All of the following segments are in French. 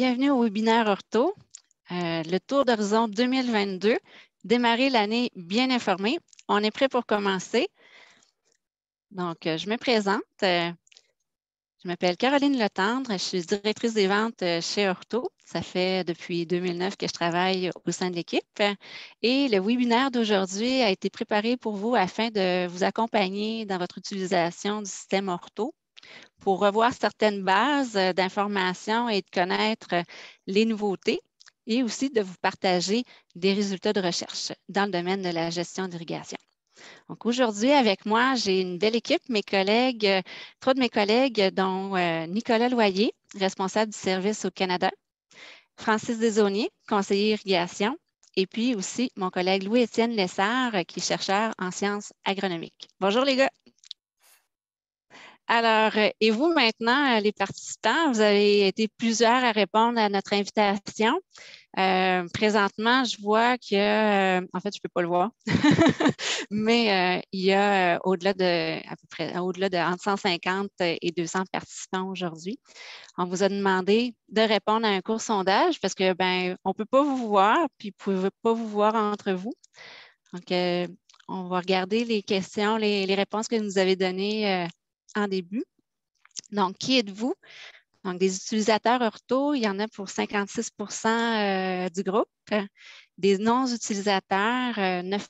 Bienvenue au webinaire Ortho, le tour d'horizon 2022. Démarrer l'année bien informé. On est prêt pour commencer. Donc, je me présente. Je m'appelle Caroline Letendre. Je suis directrice des ventes chez Ortho. Ça fait depuis 2009 que je travaille au sein de l'équipe. Et le webinaire d'aujourd'hui a été préparé pour vous afin de vous accompagner dans votre utilisation du système Ortho, pour revoir certaines bases d'informations et de connaître les nouveautés et aussi de vous partager des résultats de recherche dans le domaine de la gestion d'irrigation. Donc aujourd'hui, avec moi, j'ai une belle équipe, trois de mes collègues, dont Nicolas Loyer, responsable du service au Canada, Francis Desaulniers, conseiller irrigation, et puis aussi mon collègue Louis-Étienne Lessard, qui est chercheur en sciences agronomiques. Bonjour les gars! Alors, et vous maintenant, les participants, vous avez été plusieurs à répondre à notre invitation. Présentement, je vois que, en fait, je ne peux pas le voir, mais il y a au-delà de à peu près au-delà de entre 150 et 200 participants aujourd'hui. On vous a demandé de répondre à un court sondage parce que on ne peut pas vous voir, puis vous ne pouvez pas vous voir entre vous. Donc, on va regarder les questions, les réponses que vous nous avez données en début. Donc, qui êtes-vous? Donc, des utilisateurs Ortho, il y en a pour 56 du groupe. Des non-utilisateurs, 9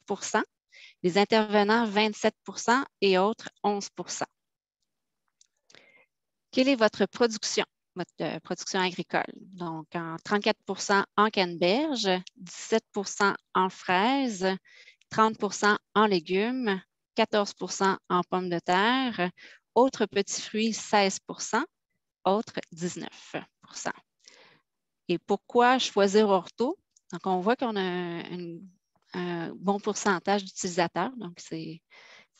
des intervenants, 27 et autres, 11 Quelle est votre production agricole? Donc, en 34 en canneberge, 17 en fraises, 30 en légumes, 14 en pommes de terre, autres petits fruits, 16 autres, 19 Et pourquoi choisir Ortho? Donc, on voit qu'on a un bon pourcentage d'utilisateurs. Donc, c'est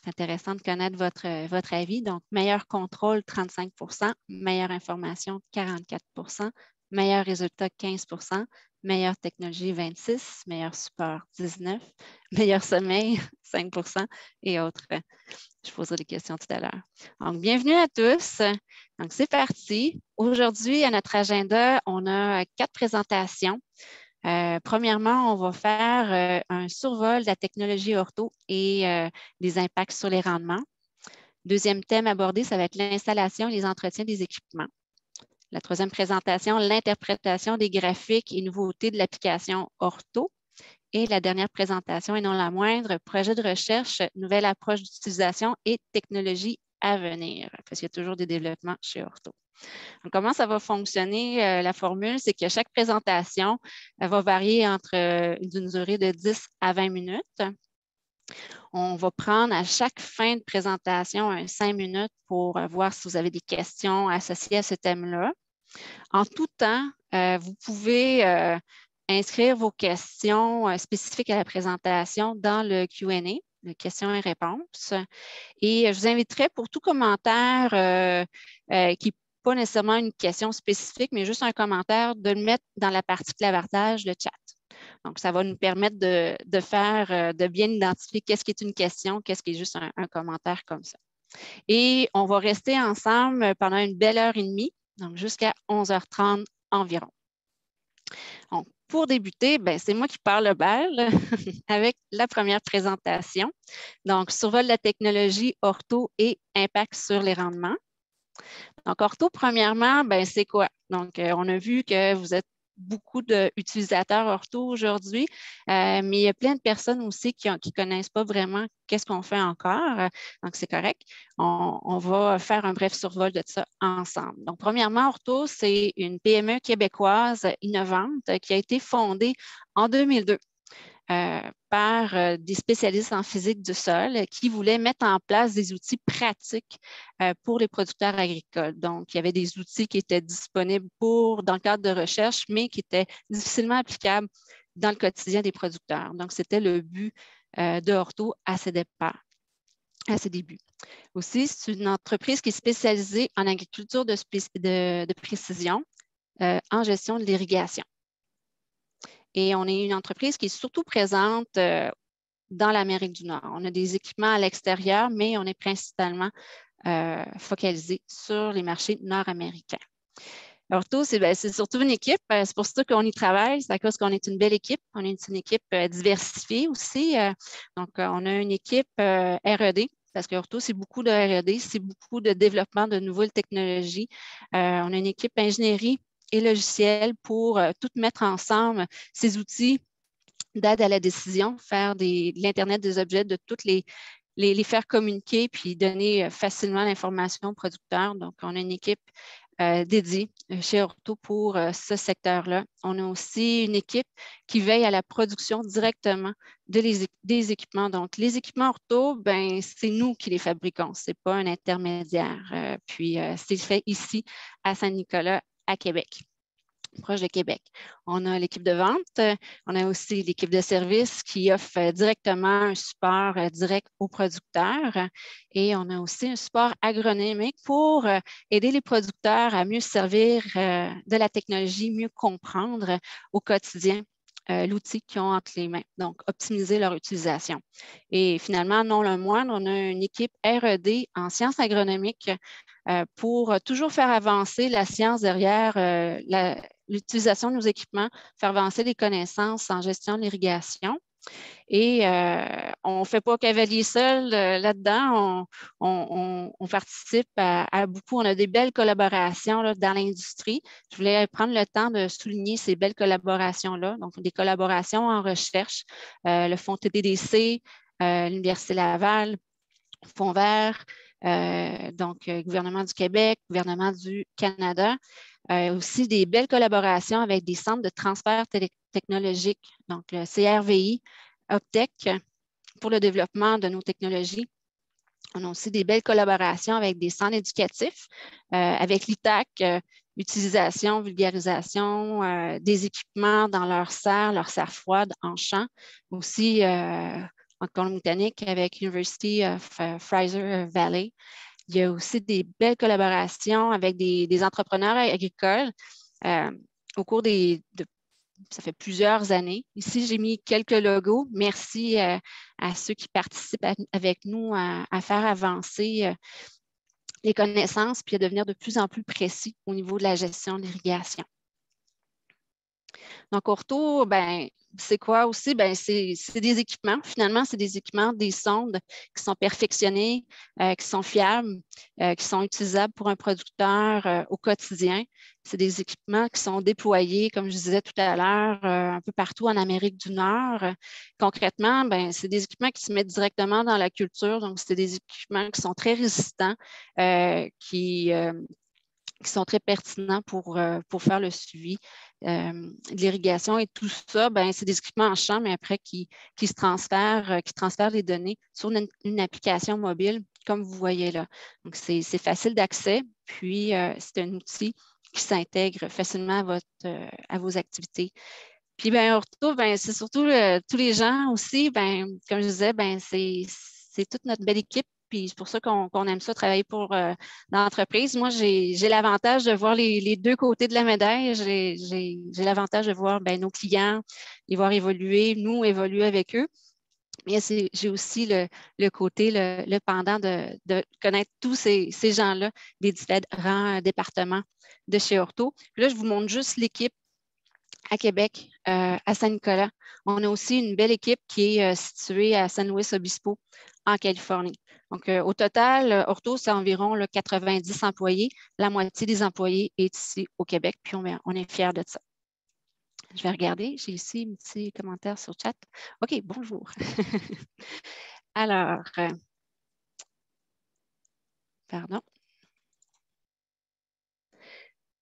intéressant de connaître votre avis. Donc, meilleur contrôle, 35 meilleure information, 44 meilleur résultat, 15 meilleure technologie, 26 meilleur support, 19 meilleur sommeil, 5 et autres. Je poserai des questions tout à l'heure. Donc, bienvenue à tous. Donc, c'est parti. Aujourd'hui, à notre agenda, on a 4 présentations. Premièrement, on va faire un survol de la technologie Ortho et les impacts sur les rendements. Deuxième thème abordé, ça va être l'installation et les entretiens des équipements. La troisième présentation, l'interprétation des graphiques et nouveautés de l'application Ortho. Et la dernière présentation, et non la moindre, projet de recherche, nouvelle approche d'utilisation et technologie à venir, parce qu'il y a toujours des développements chez Ortho. Donc, comment ça va fonctionner, la formule? C'est que chaque présentation va varier entre d'une durée de 10 à 20 minutes. On va prendre à chaque fin de présentation 5 minutes pour voir si vous avez des questions associées à ce thème-là. En tout temps, vous pouvez inscrire vos questions spécifiques à la présentation dans le Q&A, le questions et réponses. Et je vous inviterai pour tout commentaire qui n'est pas nécessairement une question spécifique, mais juste un commentaire, de le mettre dans la partie clavardage, le chat. Donc, ça va nous permettre de bien identifier qu'est-ce qui est une question, qu'est-ce qui est juste un commentaire comme ça. Et on va rester ensemble pendant une belle heure et demie, donc jusqu'à 11h30 environ. Donc, pour débuter, c'est moi qui parle le bal avec la première présentation. Donc, survol de la technologie Ortho et impact sur les rendements. Donc, Ortho, premièrement, c'est quoi? Donc, on a vu que vous êtes beaucoup d'utilisateurs Ortho aujourd'hui, mais il y a plein de personnes aussi qui ne connaissent pas vraiment qu'est-ce qu'on fait encore. Donc, c'est correct. On va faire un bref survol de ça ensemble. Donc, premièrement, Ortho, c'est une PME québécoise innovante qui a été fondée en 2002. Par des spécialistes en physique du sol qui voulaient mettre en place des outils pratiques pour les producteurs agricoles. Donc, il y avait des outils qui étaient disponibles dans le cadre de recherche, mais qui étaient difficilement applicables dans le quotidien des producteurs. Donc, c'était le but de Ortho à ses débuts. Aussi, c'est une entreprise qui est spécialisée en agriculture de précision en gestion de l'irrigation. Et on est une entreprise qui est surtout présente dans l'Amérique du Nord. On a des équipements à l'extérieur, mais on est principalement focalisé sur les marchés nord-américains. Orto, c'est surtout une équipe. C'est pour ça qu'on y travaille. C'est à cause qu'on est une belle équipe. On est une équipe diversifiée aussi. Donc, on a une équipe R&D. Parce que Orto, c'est beaucoup de R&D, c'est beaucoup de développement de nouvelles technologies. On a une équipe ingénierie et logiciel pour tout mettre ensemble, ces outils d'aide à la décision, faire de l'Internet des objets, de toutes les faire communiquer puis donner facilement l'information aux producteurs. Donc, on a une équipe dédiée chez Orto pour ce secteur-là. On a aussi une équipe qui veille à la production directement des équipements. Donc, les équipements Orto, ben, c'est nous qui les fabriquons, ce n'est pas un intermédiaire. Puis, c'est fait ici à Saint-Nicolas, à Québec, proche de Québec. On a l'équipe de vente, on a aussi l'équipe de service qui offre directement un support direct aux producteurs et on a aussi un support agronomique pour aider les producteurs à mieux servir de la technologie, mieux comprendre au quotidien l'outil qu'ils ont entre les mains, donc optimiser leur utilisation. Et finalement, non le moindre, on a une équipe R&D en sciences agronomiques pour toujours faire avancer la science derrière l'utilisation de nos équipements, faire avancer les connaissances en gestion de l'irrigation. Et on ne fait pas cavalier seul là-dedans. On participe à beaucoup. On a des belles collaborations là, dans l'industrie. Je voulais prendre le temps de souligner ces belles collaborations-là. Donc, des collaborations en recherche, le Fonds TDDC, l'Université Laval, Fonds vert, donc gouvernement du Québec, gouvernement du Canada. Aussi des belles collaborations avec des centres de transfert technologique, donc le CRVI, Optech, pour le développement de nos technologies. On a aussi des belles collaborations avec des centres éducatifs, avec l'ITAC, utilisation, vulgarisation des équipements dans leurs serres froides en champ. Aussi, en Colombie-Britannique avec University of Fraser Valley. Il y a aussi des belles collaborations avec des entrepreneurs agricoles au cours ça fait plusieurs années. Ici, j'ai mis quelques logos. Merci à ceux qui participent avec nous à faire avancer les connaissances puis à devenir de plus en plus précis au niveau de la gestion de l'irrigation. Donc, Orto, ben, c'est quoi aussi? Ben, c'est des équipements. Finalement, c'est des équipements, des sondes qui sont perfectionnés, qui sont fiables, qui sont utilisables pour un producteur au quotidien. C'est des équipements qui sont déployés, comme je disais tout à l'heure, un peu partout en Amérique du Nord. Concrètement, ben, c'est des équipements qui se mettent directement dans la culture. Donc, c'est des équipements qui sont très résistants, qui sont très pertinents pour faire le suivi de l'irrigation et tout ça, ben, c'est des équipements en champ, mais après qui transfèrent les données sur une application mobile, comme vous voyez là. Donc, c'est facile d'accès, puis c'est un outil qui s'intègre facilement à vos activités. Puis, ben, Orto, ben, c'est surtout tous les gens aussi, ben, comme je disais, ben, c'est toute notre belle équipe. Puis c'est pour ça qu'on aime ça, travailler pour l'entreprise. Moi, j'ai l'avantage de voir les deux côtés de la médaille. J'ai l'avantage de voir ben, nos clients, les voir évoluer, nous évoluer avec eux. Mais j'ai aussi le côté, le pendant de connaître tous ces gens-là des différents départements de chez Orto. Puis là, je vous montre juste l'équipe à Québec, à Saint-Nicolas. On a aussi une belle équipe qui est située à San Luis Obispo, en Californie. Donc, au total, Orto, c'est environ 90 employés. La moitié des employés est ici au Québec, puis on est fiers de ça. Je vais regarder. J'ai ici un petit commentaire sur le chat. OK, bonjour. Alors, pardon.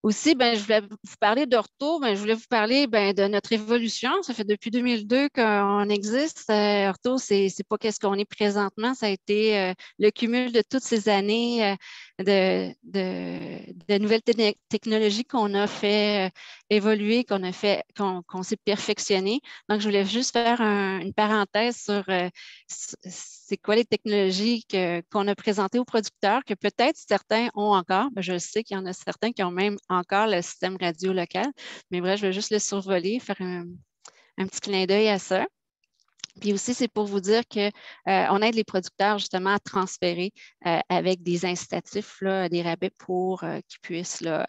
Aussi, ben, je voulais vous parler d'Orto, je voulais vous parler de notre évolution. Ça fait depuis 2002 qu'on existe. Orto, c'est pas qu'est-ce qu'on est présentement. Ça a été le cumul de toutes ces années de nouvelles technologies qu'on a fait évoluer, qu'on s'est perfectionné. Donc, je voulais juste faire une parenthèse sur c'est quoi les technologies qu'on a présentées aux producteurs, que peut-être certains ont encore. Je sais qu'il y en a certains qui ont même encore le système radio local. Mais bref, je vais juste le survoler, faire un petit clin d'œil à ça. Puis aussi, c'est pour vous dire qu'on aide les producteurs justement à transférer avec des incitatifs, là, des rabais pour qu'ils puissent là,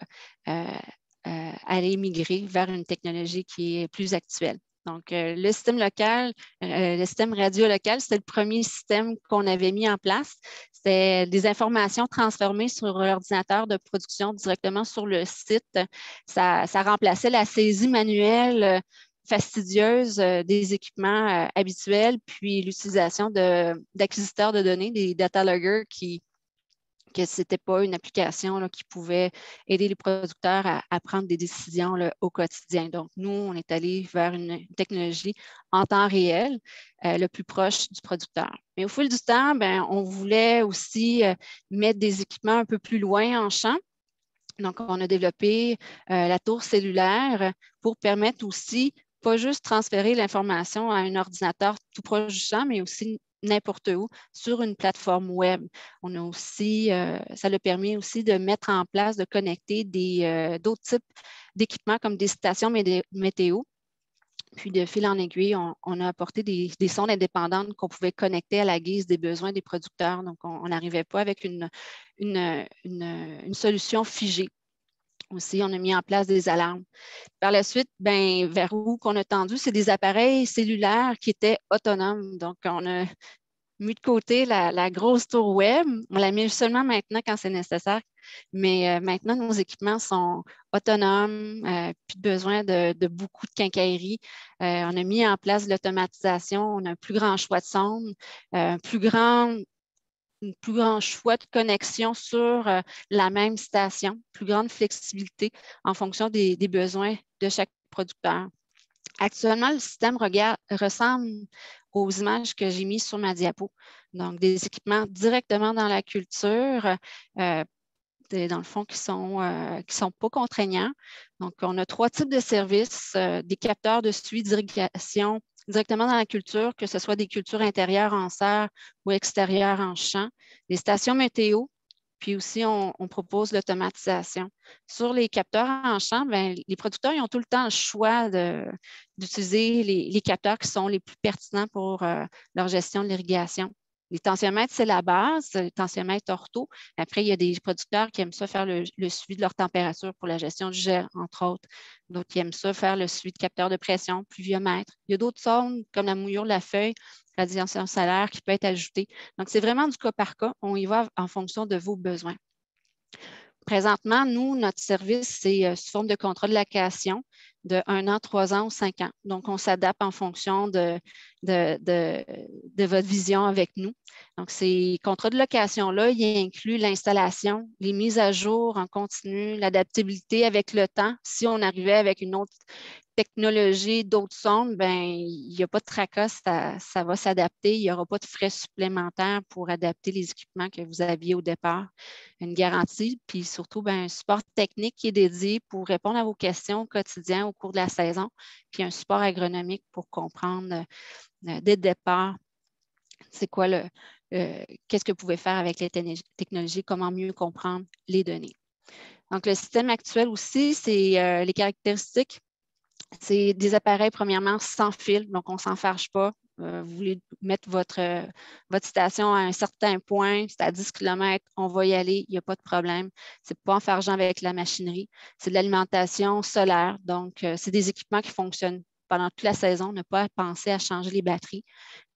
aller migrer vers une technologie qui est plus actuelle. Donc, le système local, le système radio local, c'était le premier système qu'on avait mis en place. C'était des informations transformées sur l'ordinateur de production directement sur le site. Ça remplaçait la saisie manuelle fastidieuse des équipements habituels, puis l'utilisation d'acquisiteurs de données, des data loggers que ce n'était pas une application là, qui pouvait aider les producteurs à prendre des décisions là, au quotidien. Donc, nous, on est allé vers une technologie en temps réel, le plus proche du producteur. Mais au fil du temps, ben, on voulait aussi mettre des équipements un peu plus loin en champ. Donc, on a développé la tour cellulaire pour permettre aussi, pas juste transférer l'information à un ordinateur tout proche du champ, mais aussi n'importe où sur une plateforme web. On a aussi, ça a permis aussi de mettre en place, de connecter d'autres types d'équipements comme des stations météo. Puis de fil en aiguille, on a apporté des sondes indépendantes qu'on pouvait connecter à la guise des besoins des producteurs. Donc, on n'arrivait pas avec une solution figée. Aussi, on a mis en place des alarmes. Par la suite, ben, vers où qu'on a tendu, c'est des appareils cellulaires qui étaient autonomes. Donc, on a mis de côté la grosse tour web. On la met seulement maintenant quand c'est nécessaire. Mais maintenant, nos équipements sont autonomes, plus besoin de beaucoup de quincaillerie. On a mis en place l'automatisation. On a un plus grand choix de sondes, un plus grand choix de connexion sur la même station, plus grande flexibilité en fonction des besoins de chaque producteur. Actuellement, le système ressemble aux images que j'ai mises sur ma diapo. Donc, des équipements directement dans la culture, dans le fond, qui ne sont pas contraignants. Donc, on a 3 types de services, des capteurs de suivi d'irrigation directement dans la culture, que ce soit des cultures intérieures en serre ou extérieures en champ, des stations météo, puis aussi on propose l'automatisation. Sur les capteurs en champ, bien, les producteurs ils ont tout le temps le choix d'utiliser les capteurs qui sont les plus pertinents pour leur gestion de l'irrigation. Les tensiomètres, c'est la base, les tensiomètres ortho. Après, il y a des producteurs qui aiment ça faire le suivi de leur température pour la gestion du gel, entre autres. D'autres qui aiment ça faire le suivi de capteurs de pression, pluviomètre. Il y a d'autres sondes comme la mouillure de la feuille, radiation solaire qui peut être ajoutée. Donc, c'est vraiment du cas par cas. On y va en fonction de vos besoins. Présentement, nous, notre service, c'est sous forme de contrat de location de 1 an, 3 ans ou 5 ans. Donc, on s'adapte en fonction de votre vision avec nous. Donc, ces contrats de location-là, ils incluent l'installation, les mises à jour en continu, l'adaptabilité avec le temps. Si on arrivait avec une autre technologie, d'autres sondes, ben, il n'y a pas de tracas, ça va s'adapter. Il n'y aura pas de frais supplémentaires pour adapter les équipements que vous aviez au départ. Une garantie, puis surtout ben, un support technique qui est dédié pour répondre à vos questions au quotidien au cours de la saison, puis un support agronomique pour comprendre dès le départ c'est quoi qu'est-ce que vous pouvez faire avec les technologies, comment mieux comprendre les données. Donc, le système actuel aussi, c'est les caractéristiques. C'est des appareils, premièrement, sans fil, donc on ne s'enfarge pas. Vous voulez mettre votre station à un certain point, c'est à 10 km, on va y aller, il n'y a pas de problème. Ce n'est pas enfargeant avec la machinerie. C'est de l'alimentation solaire, donc c'est des équipements qui fonctionnent pendant toute la saison, ne pas penser à changer les batteries.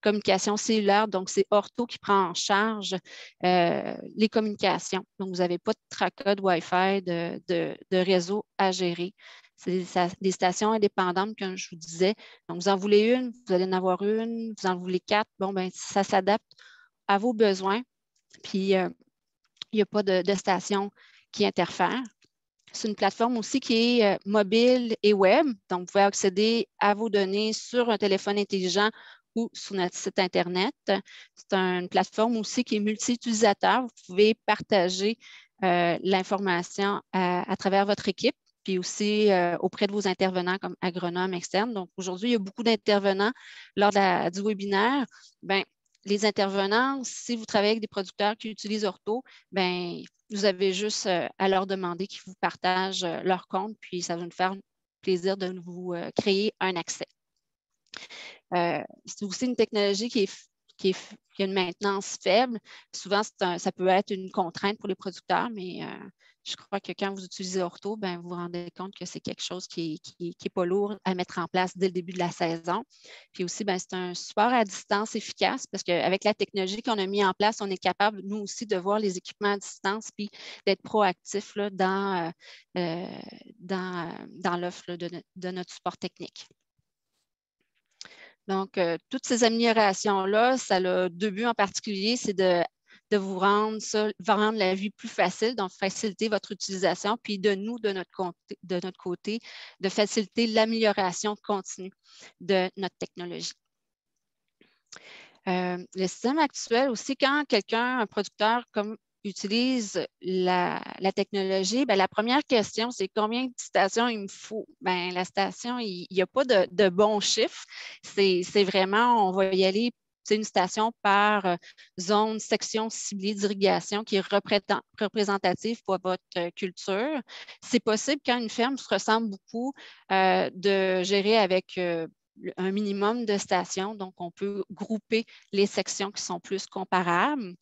Communication cellulaire, donc c'est Ortho qui prend en charge les communications. Donc, vous n'avez pas de tracas de Wi-Fi, de réseau à gérer. C'est des stations indépendantes, comme je vous disais. Donc, vous en voulez une, vous allez en avoir une, vous en voulez 4. Bon, bien, ça s'adapte à vos besoins. Puis, il n'y a pas de station qui interfère. C'est une plateforme aussi qui est mobile et web. Donc, vous pouvez accéder à vos données sur un téléphone intelligent ou sur notre site Internet. C'est une plateforme aussi qui est multi-utilisateur. Vous pouvez partager l'information à travers votre équipe, puis aussi auprès de vos intervenants comme agronomes externes. Donc, aujourd'hui, il y a beaucoup d'intervenants lors du webinaire. Bien, les intervenants, si vous travaillez avec des producteurs qui utilisent Ortho, bien, vous avez juste à leur demander qu'ils vous partagent leur compte, puis ça va nous faire plaisir de vous créer un accès. C'est aussi une technologie qui qui a une maintenance faible. Souvent, ça peut être une contrainte pour les producteurs, mais je crois que quand vous utilisez Ortho, ben, vous vous rendez compte que c'est quelque chose qui n'est pas lourd à mettre en place dès le début de la saison. Puis aussi, ben, c'est un support à distance efficace parce qu'avec la technologie qu'on a mis en place, on est capable, nous aussi, de voir les équipements à distance puis d'être proactif là, dans l'offre de notre support technique. Donc, toutes ces améliorations-là, ça a deux buts en particulier, c'est de vous rendre la vie plus facile, donc faciliter votre utilisation, puis de notre côté, de faciliter l'amélioration continue de notre technologie. Le système actuel aussi, quand un producteur utilise la technologie, bien, la première question, c'est combien de stations il me faut? Bien, la station, il n'y a pas de bon chiffre. C'est vraiment, on va y aller, c'est une station par zone, section ciblée d'irrigation qui est représentative pour votre culture. C'est possible quand une ferme se ressemble beaucoup de gérer avec un minimum de stations. Donc, on peut grouper les sections qui sont plus comparables.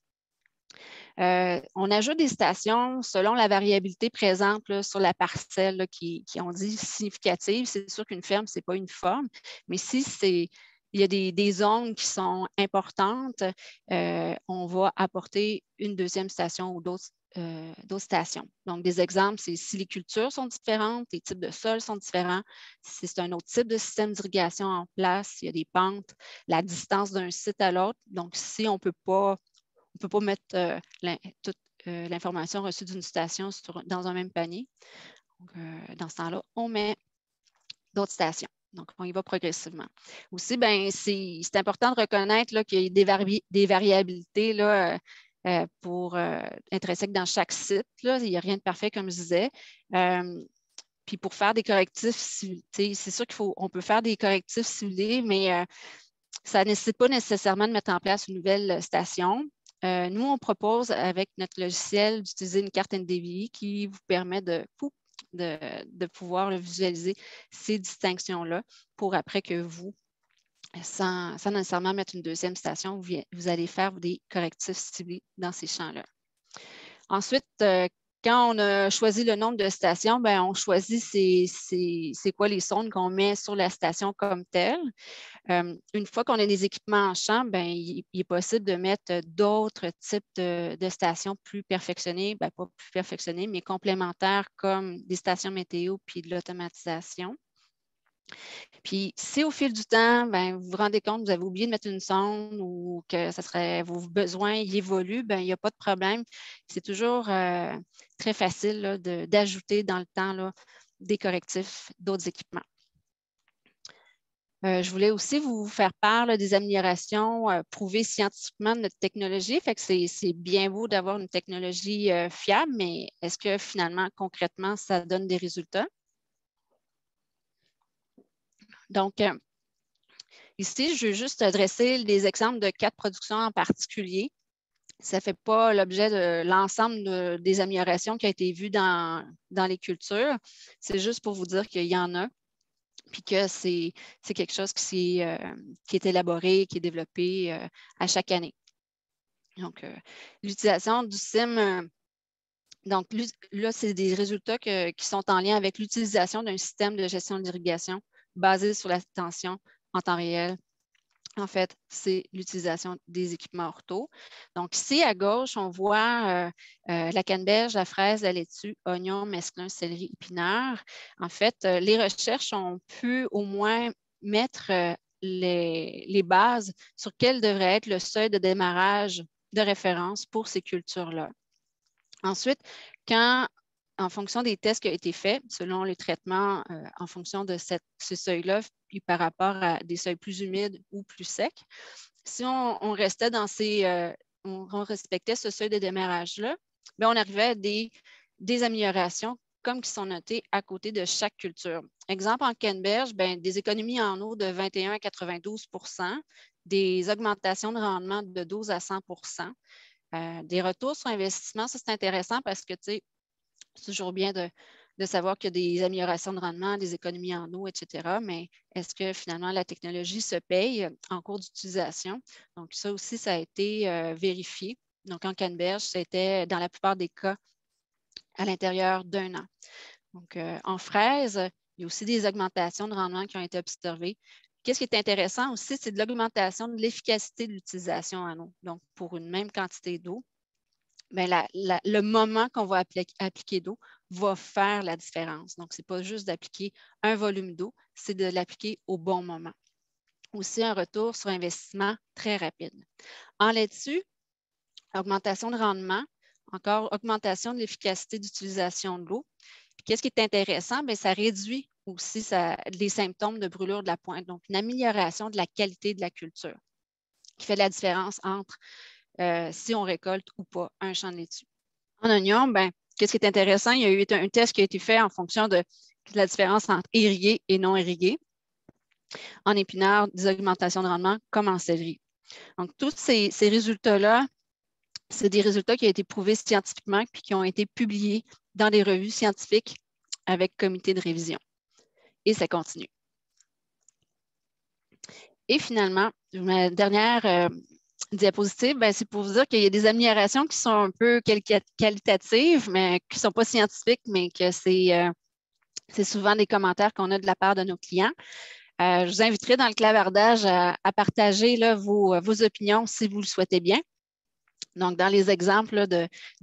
On ajoute des stations selon la variabilité présente là, sur la parcelle là, qui on dit significative. C'est sûr qu'une ferme, ce n'est pas uniforme, mais si il y a des zones qui sont importantes, on va apporter une deuxième station ou d'autres stations. Donc, des exemples, c'est si les cultures sont différentes, les types de sols sont différents, si c'est un autre type de système d'irrigation en place, il y a des pentes, la distance d'un site à l'autre. Donc, si on ne peut pas mettre toute l'information reçue d'une station dans un même panier. Donc, dans ce temps-là, on met d'autres stations. Donc, on y va progressivement. Aussi, ben, c'est important de reconnaître qu'il y a des variabilités là, intrinsèques dans chaque site. Là. Il n'y a rien de parfait, comme je disais. Puis pour faire des correctifs, c'est sûr qu'on peut faire des correctifs ciblés, mais ça ne nécessite pas nécessairement de mettre en place une nouvelle station. Nous, on propose avec notre logiciel d'utiliser une carte NDVI qui vous permet de pouvoir visualiser ces distinctions-là pour après que vous, sans nécessairement mettre une deuxième station, vous allez faire des correctifs ciblés dans ces champs-là. Ensuite, quand on a choisi le nombre de stations, bien, on choisit c'est quoi les sondes qu'on met sur la station comme telle. Une fois qu'on a des équipements en champ, bien, il est possible de mettre d'autres types de stations plus perfectionnées, bien, pas plus perfectionnées, mais complémentaires comme des stations météo puis de l'automatisation. Puis, si au fil du temps, bien, vous vous rendez compte que vous avez oublié de mettre une sonde ou que vos besoins y évoluent, bien, il n'y a pas de problème. C'est toujours très facile d'ajouter dans le temps là, des correctifs, d'autres équipements. Je voulais aussi vous faire part là, des améliorations prouvées scientifiquement de notre technologie. Fait que c'est bien beau d'avoir une technologie fiable, mais est-ce que finalement, concrètement, ça donne des résultats? Donc, ici, je veux juste dresser des exemples de cas de production en particulier. Ça ne fait pas l'objet de l'ensemble des améliorations qui ont été vues dans les cultures. C'est juste pour vous dire qu'il y en a, puis que c'est quelque chose qui est élaboré, qui est développé à chaque année. Donc, l'utilisation du SIM, donc là, c'est des résultats qui sont en lien avec l'utilisation d'un système de gestion d'irrigation basé sur la tension en temps réel. En fait, c'est l'utilisation des équipements Ortho. Donc, ici, à gauche, on voit la canneberge, la fraise, la laitue, oignon, mesclun, céleri, épinards. En fait, les recherches ont pu au moins mettre les bases sur quel devrait être le seuil de démarrage de référence pour ces cultures-là. Ensuite, en fonction des tests qui ont été faits, selon les traitements, en fonction de ce seuil-là, puis par rapport à des seuils plus humides ou plus secs, si on restait dans on respectait ce seuil de démarrage-là, on arrivait à des améliorations comme qui sont notées à côté de chaque culture. Exemple, en canneberge, des économies en eau de 21 à 92 %, des augmentations de rendement de 12 à 100 %, des retours sur investissement. Ça, c'est intéressant parce que, tu sais, c'est toujours bien de savoir qu'il y a des améliorations de rendement, des économies en eau, etc. Mais est-ce que finalement la technologie se paye en cours d'utilisation? Donc, ça aussi, ça a été vérifié. Donc, en canneberge, c'était dans la plupart des cas à l'intérieur d'1 an. Donc, en fraise, il y a aussi des augmentations de rendement qui ont été observées. Qu'est-ce qui est intéressant aussi, c'est de l'augmentation de l'efficacité de l'utilisation en eau. Donc, pour une même quantité d'eau, bien, le moment qu'on va appliquer d'eau va faire la différence. Donc, ce n'est pas juste d'appliquer un volume d'eau, c'est de l'appliquer au bon moment. Aussi, un retour sur investissement très rapide. En laitue, augmentation de rendement, encore augmentation de l'efficacité d'utilisation de l'eau. Qu'est-ce qui est intéressant? Bien, ça réduit aussi les symptômes de brûlure de la pointe, donc une amélioration de la qualité de la culture qui fait la différence entre si on récolte ou pas un champ de laitue. En oignon, ben, qu'est-ce qui est intéressant? Il y a eu un test qui a été fait en fonction de la différence entre irrigué et non irrigué. En épinard, des augmentations de rendement comme en céleri. Donc, tous ces résultats-là, c'est des résultats qui ont été prouvés scientifiquement puis qui ont été publiés dans des revues scientifiques avec comité de révision. Et ça continue. Et finalement, ma dernière diapositive, ben, c'est pour vous dire qu'il y a des améliorations qui sont un peu qualitatives, mais qui ne sont pas scientifiques, mais que c'est souvent des commentaires qu'on a de la part de nos clients. Je vous inviterai dans le clavardage à partager là, vos opinions si vous le souhaitez bien. Donc, dans les exemples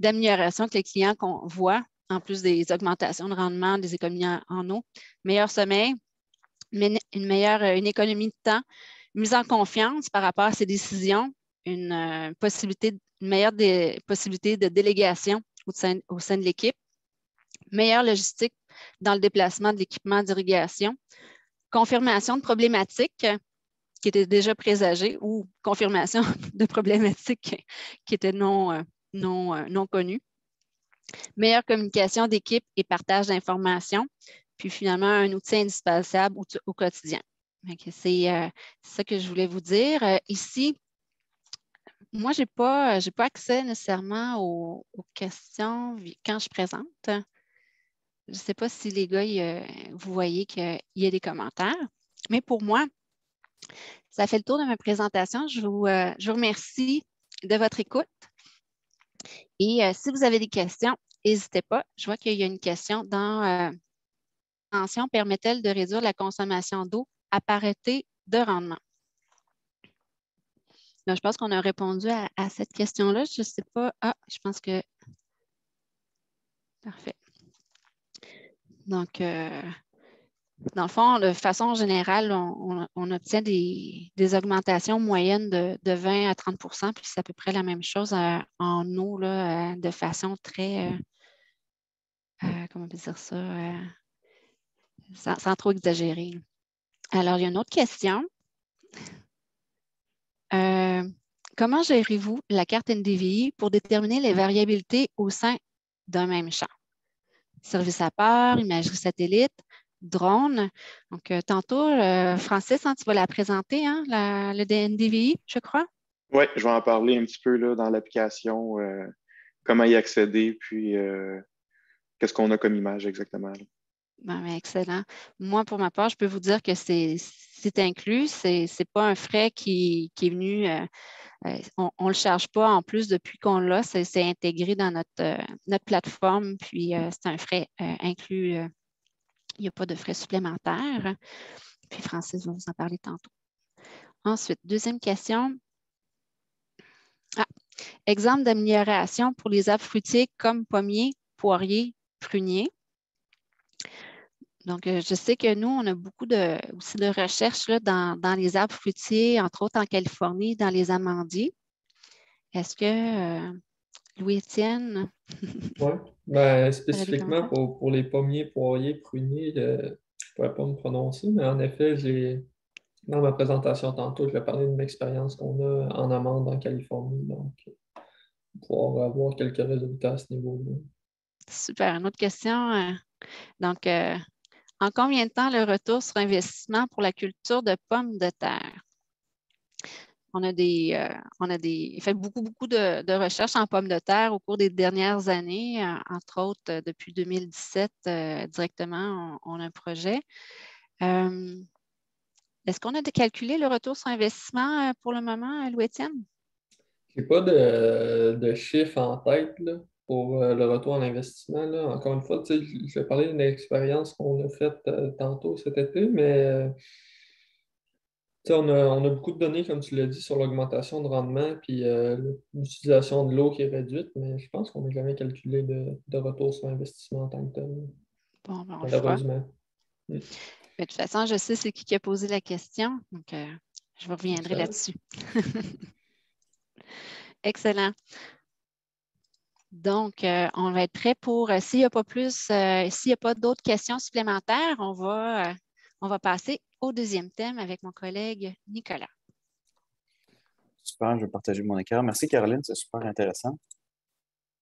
d'amélioration que les clients voient, en plus des augmentations de rendement, des économies en eau, meilleur sommeil, une économie de temps, mise en confiance par rapport à ces décisions, une meilleure possibilité de délégation au sein de l'équipe, meilleure logistique dans le déplacement de l'équipement d'irrigation, confirmation de problématiques qui étaient déjà présagées ou confirmation de problématiques qui étaient non connues, meilleure communication d'équipe et partage d'informations, puis finalement un outil indispensable au quotidien. C'est ça que je voulais vous dire. Ici, moi, je n'ai pas accès nécessairement aux questions quand je présente. Je ne sais pas si les gars, vous voyez qu'il y a des commentaires. Mais pour moi, ça fait le tour de ma présentation. Je vous remercie de votre écoute. Et si vous avez des questions, n'hésitez pas. Je vois qu'il y a une question dans « permet-elle de réduire la consommation d'eau à parité de rendement? » Donc, je pense qu'on a répondu à cette question-là. Je ne sais pas. Ah, je pense que… Parfait. Donc, dans le fond, de façon générale, on obtient des augmentations moyennes de 20 à 30 puis c'est à peu près la même chose en eau, là, de façon très… comment on peut dire ça? Sans trop exagérer. Alors, il y a une autre question. Comment gérez-vous la carte NDVI pour déterminer les variabilités au sein d'un même champ? Service à part, imagerie satellite, drone. Donc, tantôt, Francis, tu vas la présenter, hein, le NDVI, je crois? Oui, je vais en parler un petit peu là, dans l'application, comment y accéder, puis qu'est-ce qu'on a comme image exactement. Ben, excellent. Moi, pour ma part, je peux vous dire que c'est inclus. Ce n'est pas un frais qui est venu, on ne le charge pas en plus depuis qu'on l'a. C'est intégré dans notre plateforme, puis c'est un frais inclus. Il n'y a pas de frais supplémentaires. Puis Francis va vous en parler tantôt. Ensuite, deuxième question. Exemple d'amélioration pour les arbres fruitiers comme pommiers, poiriers, pruniers. Donc, je sais que nous, on a beaucoup aussi de recherches là, dans les arbres fruitiers, entre autres en Californie, dans les amandiers. Est-ce que Louis-Étienne… Oui, ben, spécifiquement pour les pommiers, poiriers, pruniers, je ne pourrais pas me prononcer, mais en effet, dans ma présentation tantôt, je vais parler de une expérience qu'on a en amande en Californie, donc pouvoir avoir quelques résultats à ce niveau-là. Super. Une autre question. Donc, en combien de temps le retour sur investissement pour la culture de pommes de terre? On a fait beaucoup de recherches en pommes de terre au cours des dernières années, entre autres depuis 2017, directement, on a un projet. Est-ce qu'on a calculé le retour sur investissement pour le moment, Louis-Étienne? Je n'ai pas de chiffre en tête là, pour le retour en investissement. Là. Encore une fois, je vais parler d'une expérience qu'on a faite tantôt cet été, mais on a beaucoup de données, comme tu l'as dit, sur l'augmentation de rendement puis l'utilisation de l'eau qui est réduite, mais je pense qu'on n'a jamais calculé de retour sur investissement en tant que tel. Bon, ben, on malheureusement. Mais de toute façon, je sais c'est qui a posé la question, donc je reviendrai là-dessus. Excellent. Donc, on va être prêt pour, s'il n'y a pas d'autres questions supplémentaires, on va passer au deuxième thème avec mon collègue Nicolas. Super, je vais partager mon écran. Merci Caroline, c'est super intéressant.